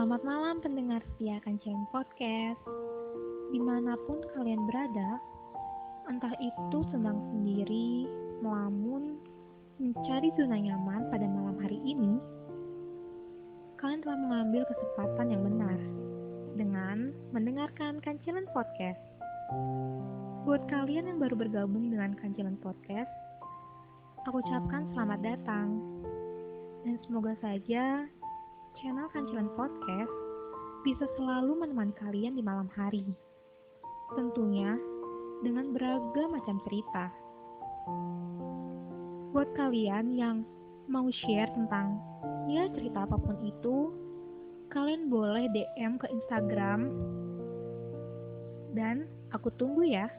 Selamat malam pendengar setia Kancilin Podcast. Dimanapun kalian berada, entah itu sedang sendiri, melamun, mencari zona nyaman pada malam hari ini, kalian telah mengambil kesempatan yang benar dengan mendengarkan Kancilin Podcast. Buat kalian yang baru bergabung dengan Kancilin Podcast, aku ucapkan selamat datang. Dan semoga saja channel Kancilin Podcast bisa selalu menemani kalian di malam hari. Tentunya dengan beragam macam cerita. Buat kalian yang mau share tentang cerita apapun itu, kalian boleh DM ke Instagram dan aku tunggu ya.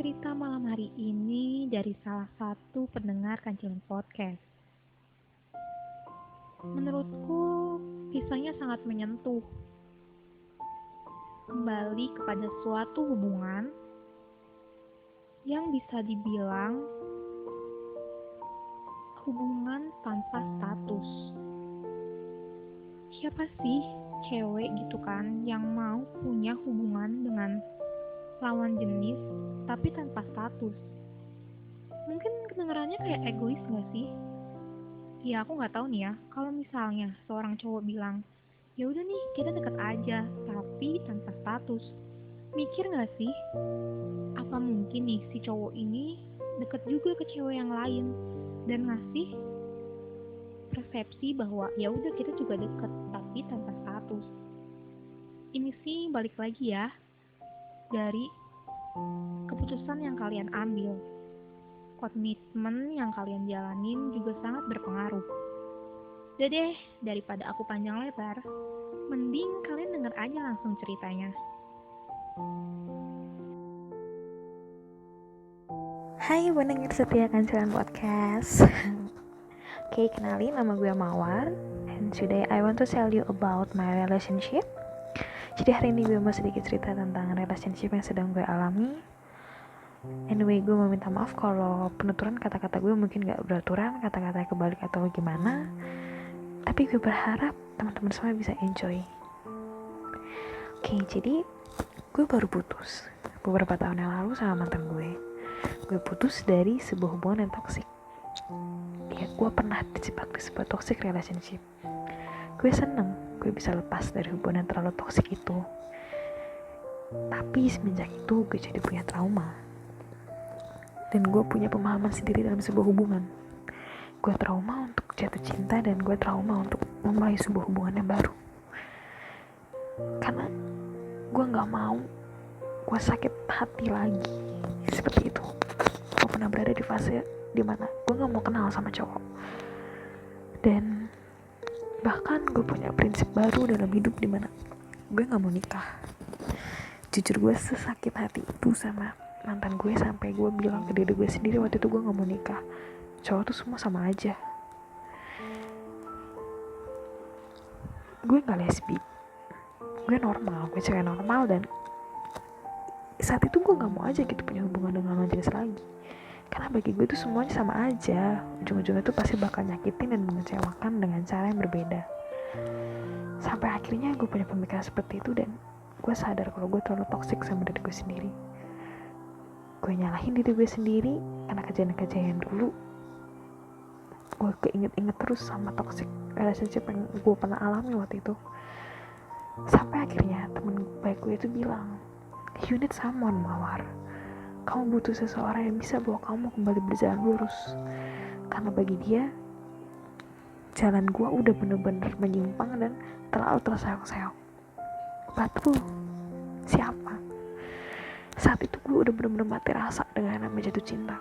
Cerita malam hari ini dari salah satu pendengar Kancilin Podcast. Menurutku kisahnya sangat menyentuh. Kembali kepada suatu hubungan yang bisa dibilang hubungan tanpa status. Siapa sih cewek gitu kan yang mau punya hubungan dengan lawan jenis tapi tanpa status? Mungkin kedengarannya kayak egois gak sih? Ya aku gak tahu nih ya, kalau misalnya seorang cowok bilang, ya udah nih kita deket aja tapi tanpa status. Mikir gak sih? Apa mungkin nih si cowok ini deket juga ke cewek yang lain dan ngasih persepsi bahwa ya udah kita juga deket tapi tanpa status. Ini sih balik lagi ya dari keputusan yang kalian ambil. Komitmen yang kalian jalanin juga sangat berpengaruh. Udah deh, daripada aku panjang lebar, mending kalian denger aja langsung ceritanya. Hai pendengar setia Kancilin Podcast. Oke, kenalin, nama gue Mawar. And today I want to tell you about my relationship. Jadi hari ini gue mau sedikit cerita tentang relationship yang sedang gue alami. Anyway, gue mau minta maaf kalau penuturan kata-kata gue mungkin gak beraturan, kata-kata kebalik atau gimana. Tapi gue berharap teman-teman semua bisa enjoy. Oke, jadi gue baru putus beberapa tahun yang lalu sama mantan gue. Gue putus dari sebuah hubungan yang toksik. Ya, gue pernah dijebak di sebuah toxic relationship. Gue seneng gue bisa lepas dari hubungan yang terlalu toksik itu. Tapi semenjak itu gue jadi punya trauma. Dan gue punya pemahaman sendiri dalam sebuah hubungan. Gue trauma untuk jatuh cinta dan gue trauma untuk memulai sebuah hubungan yang baru. Karena gue gak mau gue sakit hati lagi seperti itu. Gue pernah berada di fase dimana gue gak mau kenal sama cowok. Dan bahkan gue punya prinsip baru dalam hidup dimana gue gak mau nikah. Jujur gue sesakit hati itu sama mantan gue sampai gue bilang ke diri gue sendiri waktu itu gue gak mau nikah. Cowok tuh semua sama aja. Gue gak lesbi, gue normal, gue cewek normal. Dan saat itu gue gak mau aja gitu punya hubungan dengan lawan jenis lagi. Karena bagi gue tuh semuanya sama aja. Ujung-ujungnya tuh pasti bakal nyakitin dan mengecewakan dengan cara yang berbeda. Sampai akhirnya gue punya pemikiran seperti itu. Dan gue sadar kalau gue terlalu toksik sama diri gue sendiri. Gue nyalahin diri gue sendiri karena kejadian-kejadian dulu. Gue keinget-inget terus sama toxic relationship yang gue pernah alami waktu itu. Sampai akhirnya temen baik gue itu bilang, you need someone, Mawar. Kamu butuh seseorang yang bisa bawa kamu kembali berjalan lurus. Karena bagi dia, jalan gue udah bener-bener menyimpang dan terlalu terseok-seok. Batu, siapa? Saat itu gue udah bener-bener mati rasa dengan namanya jatuh cinta.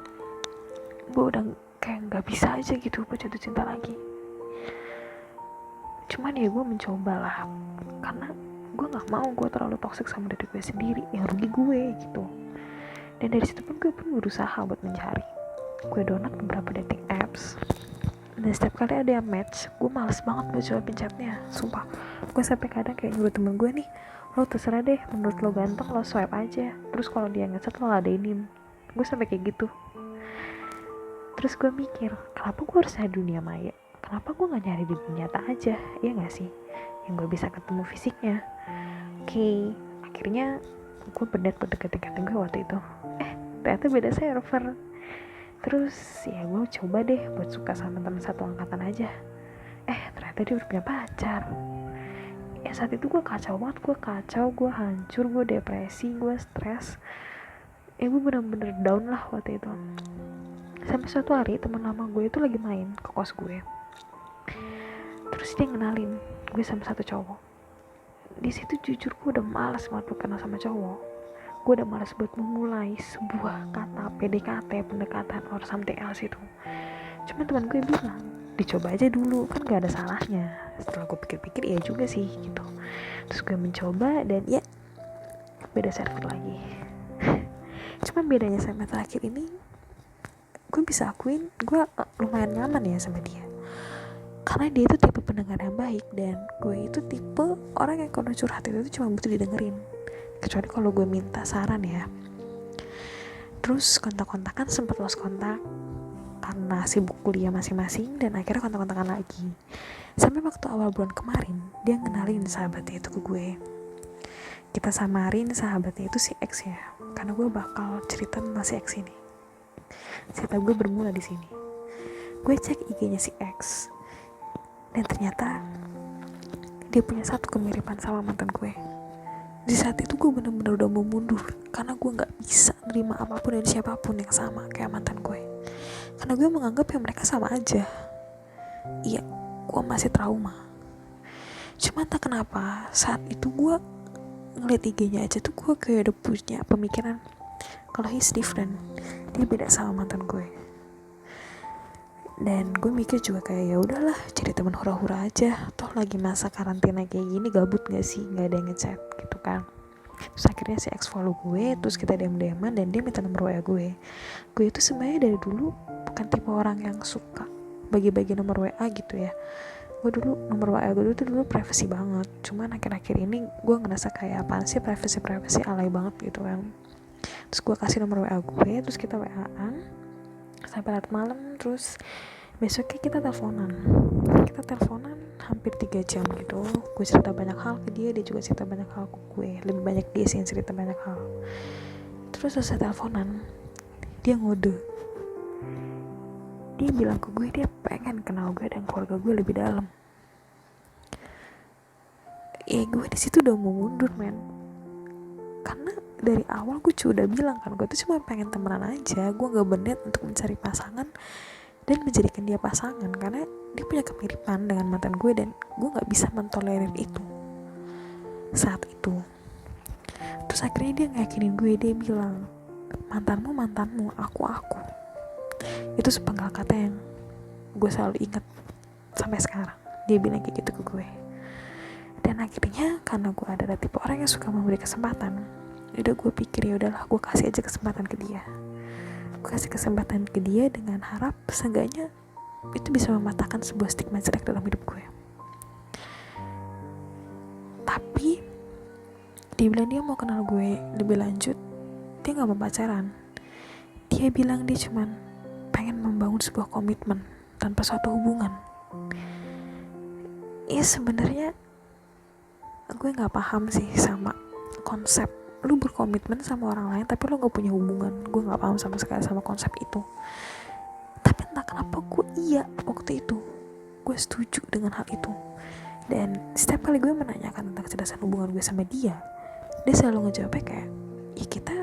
Gue udah kayak gak bisa aja gitu buat jatuh cinta lagi. Cuman ya gue mencoba lah. Karena gue gak mau gue terlalu toksik sama diri gue sendiri. Yang rugi gue gitu. Dan dari situ pun gue berusaha buat mencari. Gue download beberapa dating apps. Dan setiap kali ada yang match, gue males banget buat jawabin chatnya. Sumpah, gue sampai kadang kayak nyuruh temen gue nih, lo terserah deh, menurut lo ganteng lo swipe aja. Terus kalau dia ngechat lo ladenin. Gue sampai kayak gitu. Terus gue mikir, kenapa gue harus ada dunia maya? kenapa gue nggak nyari di dunia nyata aja, ya nggak sih, yang gue bisa ketemu fisiknya. Oke, akhirnya gue berdekat-dekat gue waktu itu, ternyata beda server. Terus ya gue coba deh buat suka sama teman satu angkatan aja, ternyata dia udah punya pacar. Ya saat itu gue kacau banget, gue hancur, gue depresi, gue stres. Gue bener-bener down lah waktu itu. Sampai suatu hari teman lama gue itu lagi main ke kos gue, terus dia ngenalin gue sama satu cowok. Di situ jujur gue udah malas banget buat kenal sama cowok. Gue udah malas buat memulai sebuah kata PDKT, pendekatan or something else itu. Cuma teman gue bilang, dicoba aja dulu, kan gak ada salahnya. Setelah gue pikir-pikir, iya juga sih gitu. Terus gue mencoba dan ya beda server lagi. Cuma bedanya sama terakhir ini, gue bisa akuin gue lumayan nyaman ya sama dia, karena dia itu tipe pendengar yang baik, dan gue itu tipe orang yang kalau curhat itu cuma butuh didengerin, kecuali kalau gue minta saran ya. Terus kontak-kontakan, sempat lost kontak karena sibuk kuliah masing-masing, dan akhirnya kontak-kontakan lagi. Sampai waktu awal bulan kemarin dia ngenalin sahabatnya itu ke gue. Kita samarin sahabatnya itu si X ya, karena gue bakal cerita tentang si X ini. Cerita gue bermula di sini. Gue cek IG-nya si X, dan ternyata dia punya satu kemiripan sama mantan gue. Di saat itu gue bener-bener udah mau mundur, karena gue gak bisa nerima apapun dari siapapun yang sama kayak mantan gue. Karena gue menganggap yang mereka sama aja. Iya, gue masih trauma. Cuma entah kenapa saat itu gue ngeliat IG-nya aja tuh gue kayak udah punya pemikiran kalau he's different, dia beda sama mantan gue. Dan gue mikir juga kayak ya udahlah, jadi teman hura-hura aja, toh lagi masa karantina kayak gini, gabut gak sih, gak ada yang ngechat gitu kan. Terus akhirnya si X follow gue, terus kita DM-an dan dia minta nomor WA gue. Gue itu sebenarnya dari dulu bukan tipe orang yang suka bagi-bagi nomor WA gitu ya. Gue dulu nomor WA gue dulu privacy banget. Cuman akhir-akhir ini gue ngerasa kayak apaan sih privacy alay banget gitu kan. Terus gue kasih nomor WA gue, terus kita WA-an sampai larut malam. Terus besoknya kita teleponan hampir 3 jam gitu. Gue cerita banyak hal ke dia, dia juga cerita banyak hal ke gue. Lebih banyak dia sih yang cerita banyak hal. Terus selesai teleponan, dia ngode, dia bilang ke gue dia pengen kenal gue dan keluarga gue lebih dalam. Gue di situ udah mau mundur men, karena dari awal gue udah bilang kan, gue tuh cuma pengen temenan aja, gue gak berniat untuk mencari pasangan dan menjadikan dia pasangan, karena dia punya kemiripan dengan mantan gue dan gue gak bisa mentolerir itu saat itu. Terus akhirnya dia ngeyakinin gue, dia bilang mantanmu, aku. Itu sepenggal kata yang gue selalu ingat sampai sekarang. Dia bilang kayak gitu ke gue. Dan akhirnya karena gue adalah tipe orang yang suka memberi kesempatan, udah gue pikir ya udahlah, gue kasih aja kesempatan ke dia. Gue kasih kesempatan ke dia dengan harap seenggaknya itu bisa mematahkan sebuah stigma jelek dalam hidup gue. Tapi dia bilang dia mau kenal gue lebih lanjut, dia gak mau pacaran. Dia bilang dia cuman pengen membangun sebuah komitmen tanpa suatu hubungan. Ya sebenarnya gue gak paham sih sama konsep lu berkomitmen sama orang lain tapi lu gak punya hubungan. Gue gak paham sama sekali sama konsep itu. Tapi entah kenapa gue waktu itu gue setuju dengan hal itu. Dan setiap kali gue menanyakan tentang kecerdasan hubungan gue sama dia selalu ngejawabnya kayak, ya kita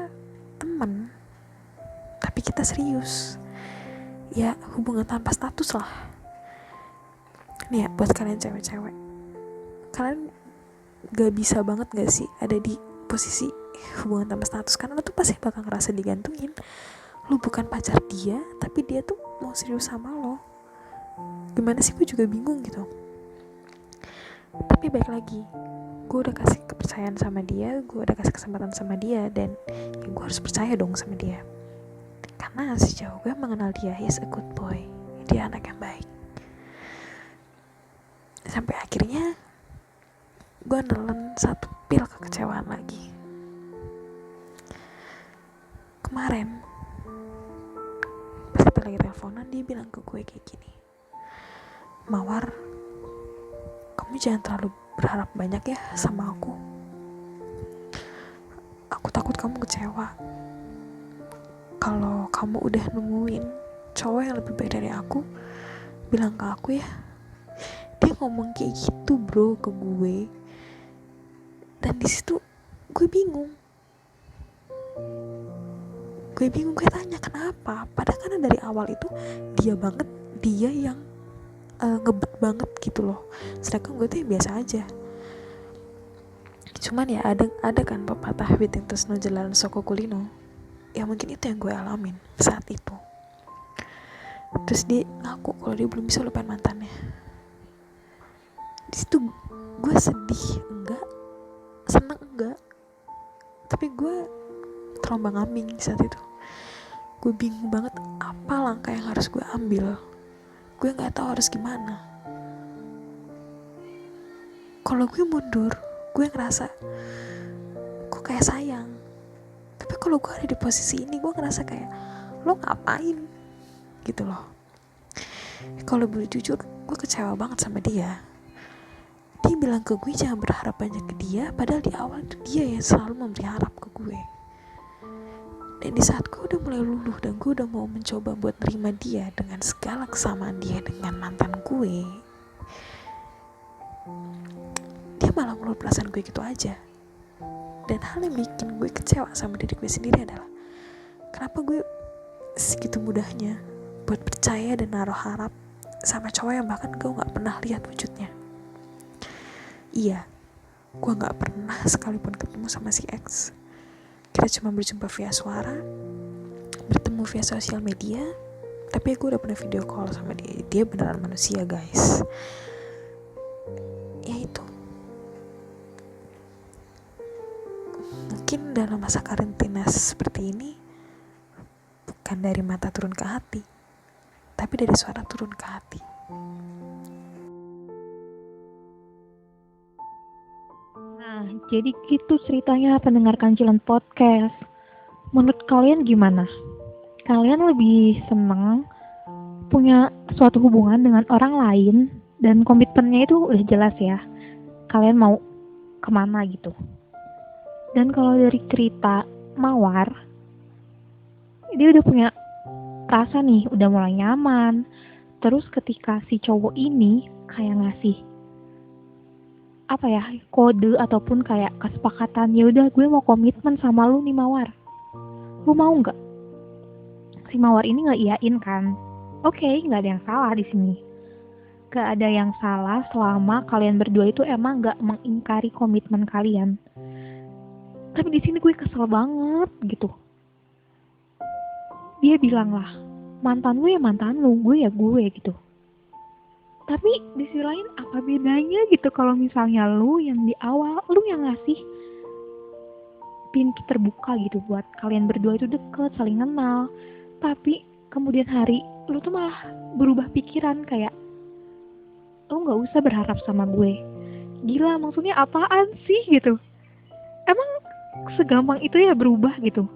teman tapi kita serius. Ya hubungan tanpa status lah. Nih ya, buat kalian cewek-cewek, kalian gak bisa banget gak sih ada di posisi hubungan tanpa status, karena lo tuh pasti bakal ngerasa digantungin. Lo bukan pacar dia tapi dia tuh mau serius sama lo. Gimana sih, gue juga bingung gitu. Tapi baik lagi, gue udah kasih kepercayaan sama dia, gue udah kasih kesempatan sama dia, dan ya gue harus percaya dong sama dia, karena sejauh gue mengenal dia, he's a good boy, dia anak yang baik. Sampai akhirnya gue nelen satu pil kekecewaan lagi. Kemarin pas kita lagi teleponan, dia bilang ke gue kayak gini, Mawar, kamu jangan terlalu berharap banyak ya sama aku. Aku takut kamu kecewa. Kalau kamu udah nemuin cowok yang lebih baik dari aku, bilang ke aku ya. Dia ngomong kayak gitu bro ke gue, dan di situ gue bingung. Gue tanya kenapa, padahal kan dari awal itu dia yang ngebet banget gitu loh, sedangkan gue tuh yang biasa aja. Cuman ya ada kan pepatah witing tresno jalan soko kulino, ya mungkin itu yang gue alamin saat itu. Terus dia ngaku kalau dia belum bisa lupain mantannya. Di situ gue sedih enggak, seneng enggak, tapi gue terombang-ambing di saat itu. Gue bingung banget apa langkah yang harus gue ambil. Gue nggak tahu harus gimana. Kalau gue mundur, gue ngerasa kok kayak sayang. Tapi kalau gue ada di posisi ini, gue ngerasa kayak lo ngapain gitu loh. Kalau boleh jujur, gue kecewa banget sama dia. Dia bilang ke gue jangan berharap banyak ke dia, padahal di awal itu dia yang selalu memberi harap ke gue. Dan di saat gue udah mulai luluh dan gue udah mau mencoba buat nerima dia dengan segala kesamaan dia dengan mantan gue, dia malah ngeluh perasaan gue gitu aja. Dan hal yang bikin gue kecewa sama diri gue sendiri adalah kenapa gue segitu mudahnya buat percaya dan naruh harap sama cowok yang bahkan gue gak pernah lihat wujudnya. Iya, gue gak pernah sekalipun ketemu sama si X. Kita cuma berjumpa via suara, bertemu via sosial media, tapi gue udah pernah video call sama dia. Dia beneran manusia guys. Ya itu, mungkin dalam masa karantina seperti ini, bukan dari mata turun ke hati, tapi dari suara turun ke hati. Nah, jadi gitu ceritanya pendengar Kancilan Podcast. Menurut kalian gimana? Kalian lebih seneng punya suatu hubungan dengan orang lain dan komitmennya itu udah jelas ya. Kalian mau kemana gitu. Dan kalau dari cerita Mawar, dia udah punya rasa nih, udah mulai nyaman. Terus ketika si cowok ini kayak ngasih apa ya, kode ataupun kayak kesepakatan, ya udah gue mau komitmen sama lu nih Mawar, lu mau nggak? Si Mawar ini nggak iyain kan? Oke, nggak ada yang salah di sini, nggak ada yang salah selama kalian berdua itu emang nggak mengingkari komitmen kalian. Tapi di sini gue kesel banget gitu. Dia bilang lah, mantan lu ya mantan lu, gue ya gue gitu. Tapi di sisi lain apa bedanya gitu kalau misalnya lu yang di awal, lu yang ngasih pintu terbuka gitu buat kalian berdua itu deket, saling kenal. Tapi kemudian hari lu tuh malah berubah pikiran kayak lu gak usah berharap sama gue. Gila, maksudnya apaan sih gitu? Emang segampang itu ya berubah gitu?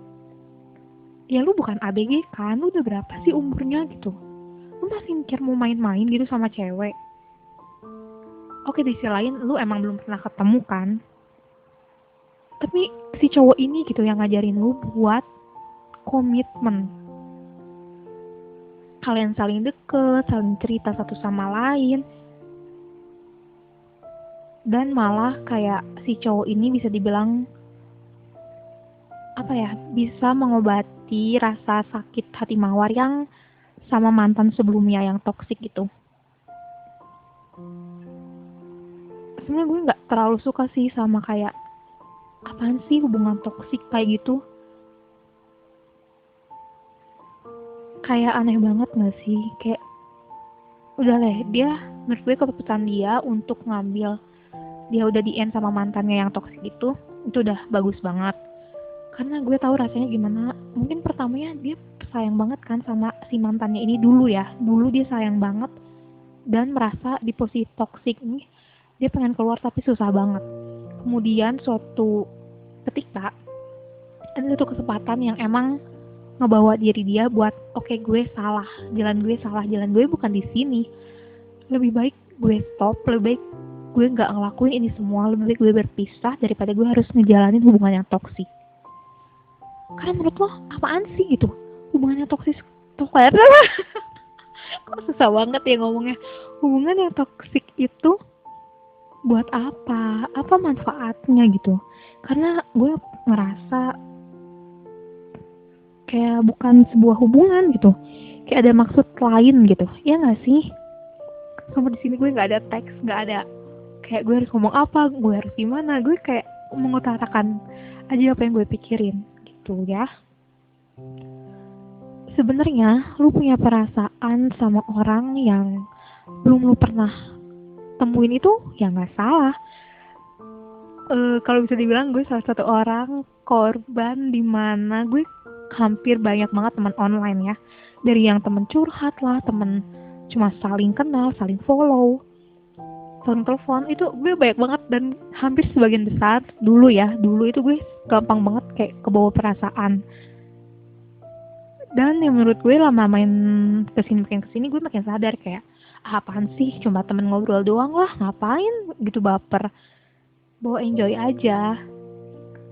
Ya lu bukan ABG kan, lu udah berapa sih umurnya gitu? Lu masih mikir mau main-main gitu sama cewek? Oke, di sisi lain lu emang belum pernah ketemu kan, tapi si cowok ini gitu yang ngajarin lu buat komitmen. Kalian saling deket, saling cerita satu sama lain, dan malah kayak si cowok ini bisa dibilang apa ya, bisa mengobati rasa sakit hati Mawar yang sama mantan sebelumnya yang toksik gitu. Sebenarnya gue nggak terlalu suka sih sama kayak apaan sih hubungan toksik kayak gitu. Kayak aneh banget nggak sih? Kayak udah deh, dia menurut gue keputusan dia untuk ngambil, dia udah di end sama mantannya yang toksik itu udah bagus banget. Karena gue tahu rasanya gimana. Mungkin pertamanya dia sayang banget kan sama si mantannya ini dulu ya. Dulu dia sayang banget dan merasa di posisi toksik ini dia pengen keluar tapi susah banget. Kemudian suatu ketika ada satu kesempatan yang emang ngebawa diri dia buat oke, gue salah, jalan gue bukan di sini. lebih baik gue stop, lebih baik gue nggak ngelakuin ini semua, lebih baik gue berpisah daripada gue harus ngejalanin hubungan yang toksik. Karena menurut lo apaan sih gitu hubungan yang toksik? Toksik kok susah banget ya ngomongnya. Hubungan yang toksik itu buat apa manfaatnya gitu? Karena gue ngerasa kayak bukan sebuah hubungan gitu, kayak ada maksud lain gitu, ya nggak sih? Sama di sini gue nggak ada teks, nggak ada kayak gue harus ngomong apa, gue harus gimana, gue kayak mengutarakan aja apa yang gue pikirin gitu ya. Sebenarnya lu punya perasaan sama orang yang belum lu pernah temuin itu ya nggak salah. Kalau bisa dibilang gue salah satu orang korban di mana gue hampir banyak banget teman online ya, dari yang temen curhat lah, temen cuma saling kenal, saling follow, saling telepon, itu gue banyak banget. Dan hampir sebagian besar dulu ya, dulu itu gue gampang banget kayak kebawa perasaan. Dan yang menurut gue lama main kesini gue makin sadar kayak apaan sih, cuma temen ngobrol doang lah, ngapain gitu baper, bawa enjoy aja.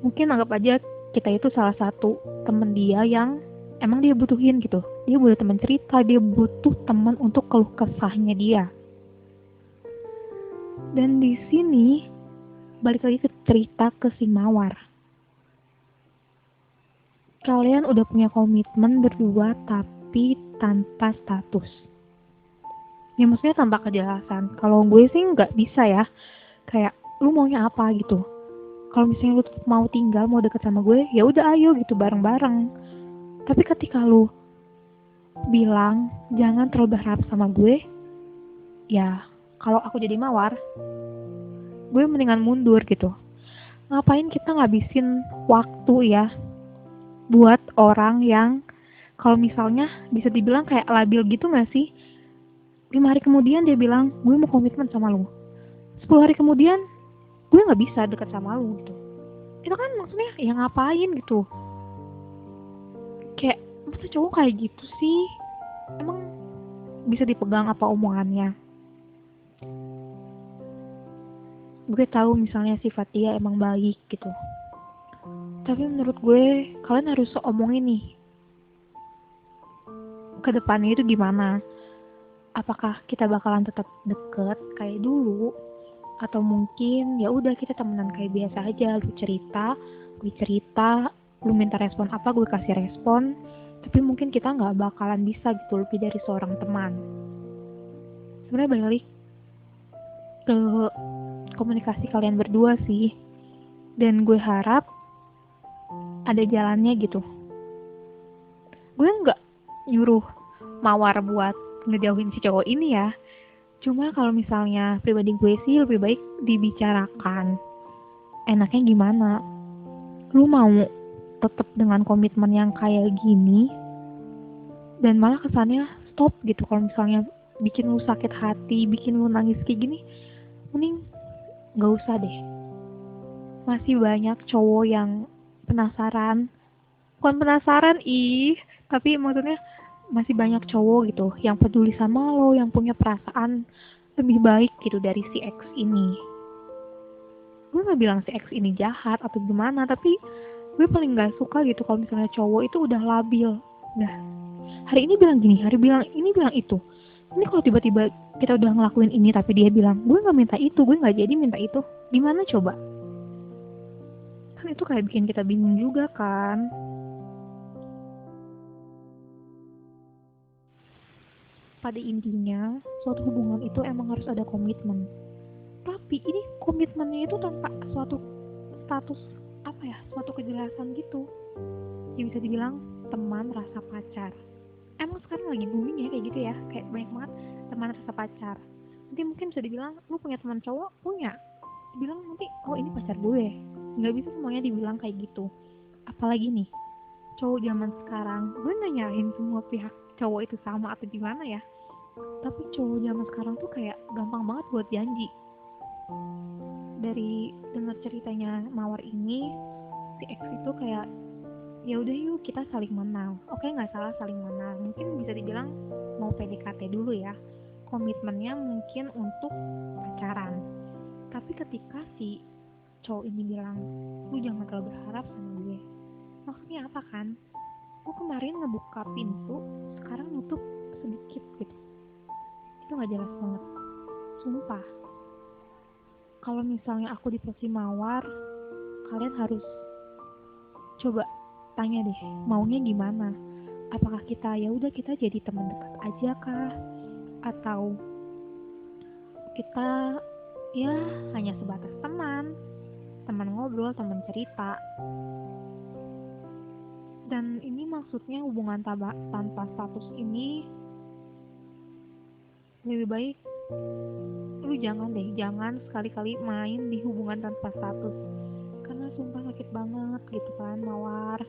Mungkin anggap aja kita itu salah satu temen dia yang emang dia butuhin gitu, dia butuh teman cerita, dia butuh teman untuk keluh kesahnya dia. Dan di sini balik lagi ke cerita ke si Mawar, kalian udah punya komitmen berdua tapi tanpa status, ya maksudnya tanpa kejelasan. Kalau gue sih nggak bisa ya, kayak lu maunya apa gitu. Kalau misalnya lu mau tinggal, mau deket sama gue, ya udah ayo gitu bareng-bareng. Tapi ketika lu bilang jangan terlalu berharap sama gue, ya kalau aku jadi Mawar, gue mendingan mundur gitu. Ngapain kita ngabisin waktu ya buat orang yang kalau misalnya bisa dibilang kayak labil gitu gak sih? 5 hari kemudian dia bilang gue mau komitmen sama lu, 10 hari kemudian gue gak bisa deket sama lu gitu. Itu kan maksudnya ya ngapain gitu. Kayak masa cowok kayak gitu sih? Emang bisa dipegang apa omongannya? Gue tahu misalnya sifat dia emang baik gitu, tapi menurut gue kalian harus omongin nih ke depannya itu gimana. Apakah kita bakalan tetap deket kayak dulu, atau mungkin ya udah kita temenan kayak biasa aja, lu cerita, gue cerita, lu minta respon apa gue kasih respon, tapi mungkin kita nggak bakalan bisa gitu lebih dari seorang teman. Sebenarnya balik ke komunikasi kalian berdua sih, dan gue harap ada jalannya gitu. Gue nggak nyuruh Mawar buat ngejauhin si cowok ini ya, cuma kalau misalnya pribadi gue sih lebih baik dibicarakan enaknya gimana. Lu mau tetap dengan komitmen yang kayak gini dan malah kesannya stop gitu, kalau misalnya bikin lu sakit hati, bikin lu nangis kayak gini, mending gak usah deh. Masih banyak cowok yang penasaran, bukan penasaran tapi maksudnya masih banyak cowok gitu yang peduli sama lo, yang punya perasaan lebih baik gitu dari si X ini. Gue gak bilang si X ini jahat atau gimana, tapi gue paling gak suka gitu kalau misalnya cowok itu udah labil, udah hari ini bilang gini, hari bilang ini, bilang itu. Ini kalau tiba-tiba kita udah ngelakuin ini tapi dia bilang gue gak minta itu, gue gak jadi minta itu, gimana coba? Kan itu kayak bikin kita bingung juga kan. Pada intinya suatu hubungan itu emang harus ada komitmen, tapi ini komitmennya itu tanpa suatu status, apa ya, suatu kejelasan gitu. Ya bisa dibilang teman rasa pacar. Emang sekarang lagi booming ya kayak gitu ya, kayak banyak banget teman rasa pacar. Nanti mungkin bisa dibilang lu punya teman cowok, punya dibilang nanti oh ini pacar gue. Nggak bisa semuanya dibilang kayak gitu. Apalagi nih cowok zaman sekarang, gue nggak nyalahin semua pihak cowok itu sama atau gimana ya, tapi cowok zaman sekarang tuh kayak gampang banget buat janji. Dari dengar ceritanya Mawar ini, si X itu kayak ya udah yuk kita saling mengenal. Oke, nggak salah saling mengenal, mungkin bisa dibilang mau PDKT dulu ya. komitmennya mungkin untuk pacaran. Tapi ketika si cowok ini bilang, lu jangan terlalu berharap sama gue, maksudnya apa kan? Lu kemarin ngebuka pintu, sekarang nutup sedikit gitu. Itu gak jelas banget, sumpah. Kalau misalnya aku di posisi Mawar, kalian harus coba tanya deh, maunya gimana? Apakah kita jadi teman dekat aja kah? Atau kita ya hanya sebatas teman ngobrol, teman cerita. Dan ini maksudnya hubungan tanpa status ini lebih baik lu jangan sekali-kali main di hubungan tanpa status, karena sumpah sakit banget gitu kan Mawar.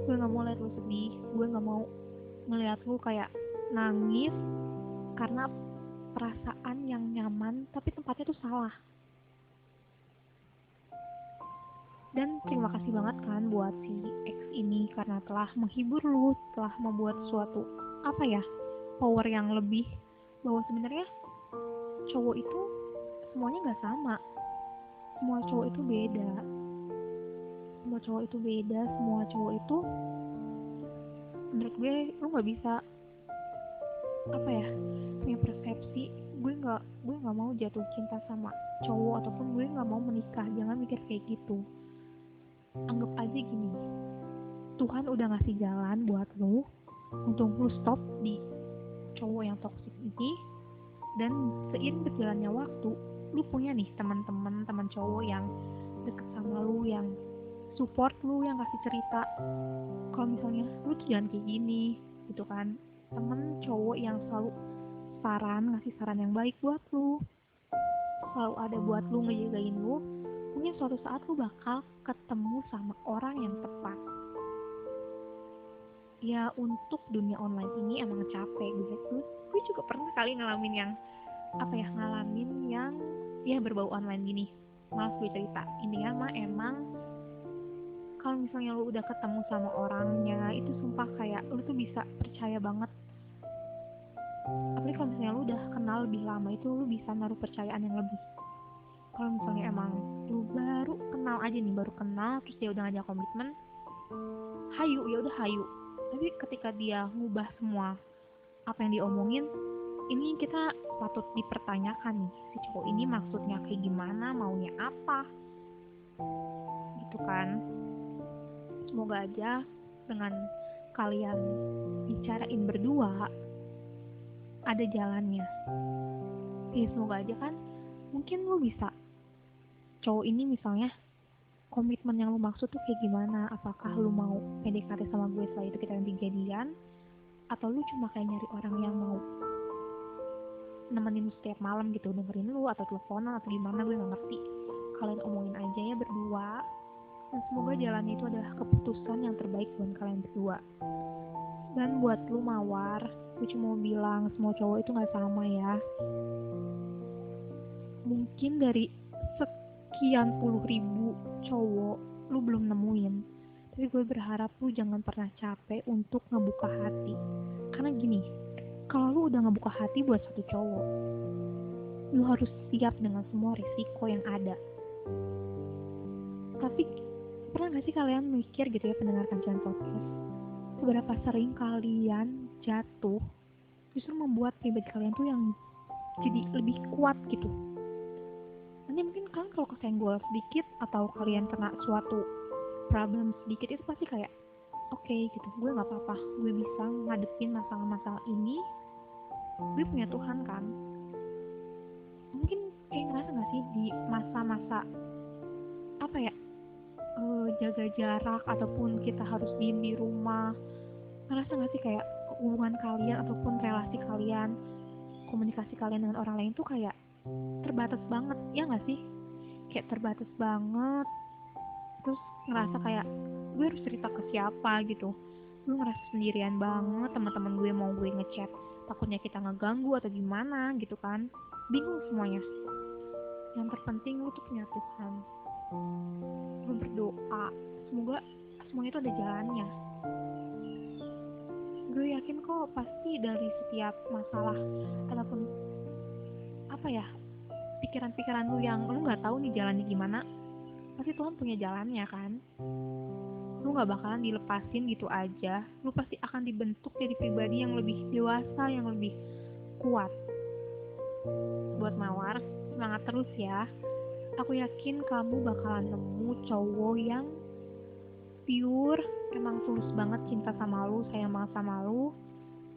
Gue nggak mau lihat lu sedih, gue nggak mau ngeliat lu kayak nangis karena perasaan yang nyaman tapi tempatnya tuh salah. Dan terima kasih banget kan buat si X ini karena telah menghibur lu, telah membuat suatu power yang lebih, bahwa sebenarnya cowok itu semuanya nggak sama, semua cowok itu beda, semua cowok itu menurut gue lu nggak bisa punya persepsi gue nggak mau jatuh cinta sama cowok ataupun gue nggak mau menikah. Jangan mikir kayak gitu. Anggap aja gini, Tuhan udah ngasih jalan buat lu untuk lu stop di cowok yang toksik ini. Dan seiring berjalannya waktu, lu punya nih teman cowok yang deket sama lu, yang support lu, yang kasih cerita kalau misalnya lu tuh jangan kayak gini gitu kan. Temen cowok yang selalu ngasih saran yang baik buat lu, selalu ada buat lu, ngejagain lu. Mungkin suatu saat lu bakal ketemu sama orang yang tepat. Ya untuk dunia online ini emang capek. Gue juga pernah kali ngalamin yang berbau online gini. Maaf gue cerita, intinya mah emang kalau misalnya lu udah ketemu sama orangnya itu sumpah kayak lu tuh bisa percaya banget. Apalagi kalau misalnya lu udah kenal lebih lama, itu lu bisa naruh percayaan yang lebih. Kalau misalnya emang lu baru kenal terus dia udah ngajak komitmen, hayu, ya udah hayu. Tapi ketika dia ngubah semua apa yang diomongin, ini kita patut dipertanyakan nih, si cowok ini maksudnya kayak gimana, maunya apa gitu kan. Semoga aja dengan kalian bicarain berdua ada jalannya. Semoga aja kan, mungkin lu bisa, cowok ini misalnya komitmen yang lu maksud tuh kayak gimana. Apakah lu mau PDKT sama gue setelah itu kita nanti jadian, atau lu cuma kayak nyari orang yang mau nemenin lu setiap malam gitu, dengerin lu atau teleponan atau gimana, gue gak ngerti. Kalian omongin aja ya berdua, dan semoga jalannya itu adalah keputusan yang terbaik buat kalian berdua. Dan buat lu Mawar, gue cuma mau bilang semua cowok itu gak sama ya. Mungkin dari sekian puluh ribu cowok lu belum nemuin, tapi gue berharap lu jangan pernah capek untuk ngebuka hati. Karena gini, kalau lu udah ngebuka hati buat satu cowok, lu harus siap dengan semua risiko yang ada. Tapi pernah gak sih kalian mikir gitu ya, pendengar Kancan Podcast, seberapa sering kalian jatuh justru membuat pribadi kalian tuh yang jadi lebih kuat gitu. Nanti mungkin kalian kalau kesenggol sedikit atau kalian kena suatu problem sedikit, itu pasti kayak oke, gitu, gue gak apa-apa, gue bisa ngadepin masalah-masalah ini, gue punya Tuhan kan. Mungkin kayak ngerasa gak sih di masa-masa jaga jarak ataupun kita harus diem di rumah, ngerasa gak sih kayak hubungan kalian ataupun relasi kalian, komunikasi kalian dengan orang lain tuh kayak terbatas banget, ya gak sih? Kayak terbatas banget. Terus ngerasa kayak gue harus cerita ke siapa gitu, gue ngerasa sendirian banget. Teman-teman gue mau gue ngechat takutnya kita ngeganggu atau gimana gitu kan, bingung semuanya. Yang terpenting lu tuh punya Tuhan, lu berdoa, semoga semuanya itu ada jalannya. Gue yakin kok pasti dari setiap masalah ataupun apa ya, pikiran-pikiran lu yang lu nggak tahu nih jalannya gimana, pasti Tuhan punya jalannya kan. Lu nggak bakalan dilepasin gitu aja, lu pasti akan dibentuk jadi pribadi yang lebih dewasa, yang lebih kuat. Buat Mawar, semangat terus ya. Aku yakin kamu bakalan nemu cowok yang pure, emang tulus banget cinta sama lu, sayang banget sama lu.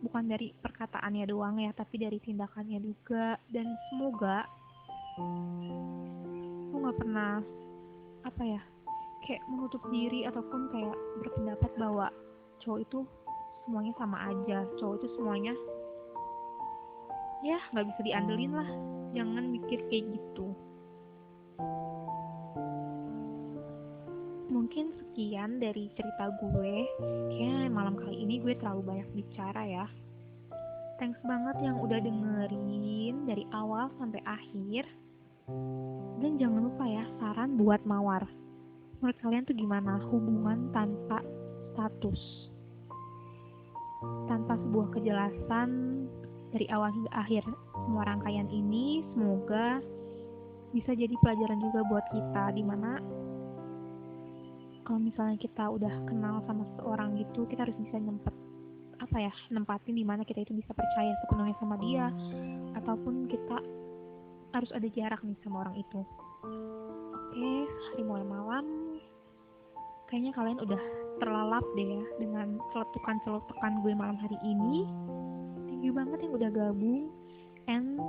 Bukan dari perkataannya doang ya, tapi dari tindakannya juga. Dan semoga lu gak pernah, apa ya, kayak menutup diri ataupun kayak berpendapat bahwa cowok itu semuanya sama aja. Cowok itu semuanya, ya gak bisa diandelin lah. Jangan mikir kayak gitu. Mungkin sekian dari cerita gue. Kayaknya malam kali ini gue terlalu banyak bicara ya. Thanks banget yang udah dengerin dari awal sampai akhir. Dan jangan lupa ya, saran buat Mawar. Menurut kalian tuh gimana hubungan tanpa status? Tanpa sebuah kejelasan dari awal hingga akhir semua rangkaian ini, semoga bisa jadi pelajaran juga buat kita, dimana kalau misalnya kita udah kenal sama seseorang gitu, kita harus bisa nempatin dimana kita itu bisa percaya sepenuhnya sama dia, ataupun kita harus ada jarak nih sama orang itu. Oke, hari mulai malam, kayaknya kalian udah terlalap deh ya dengan celetukan-celetukan gue malam hari ini. Thank you banget yang udah gabung, and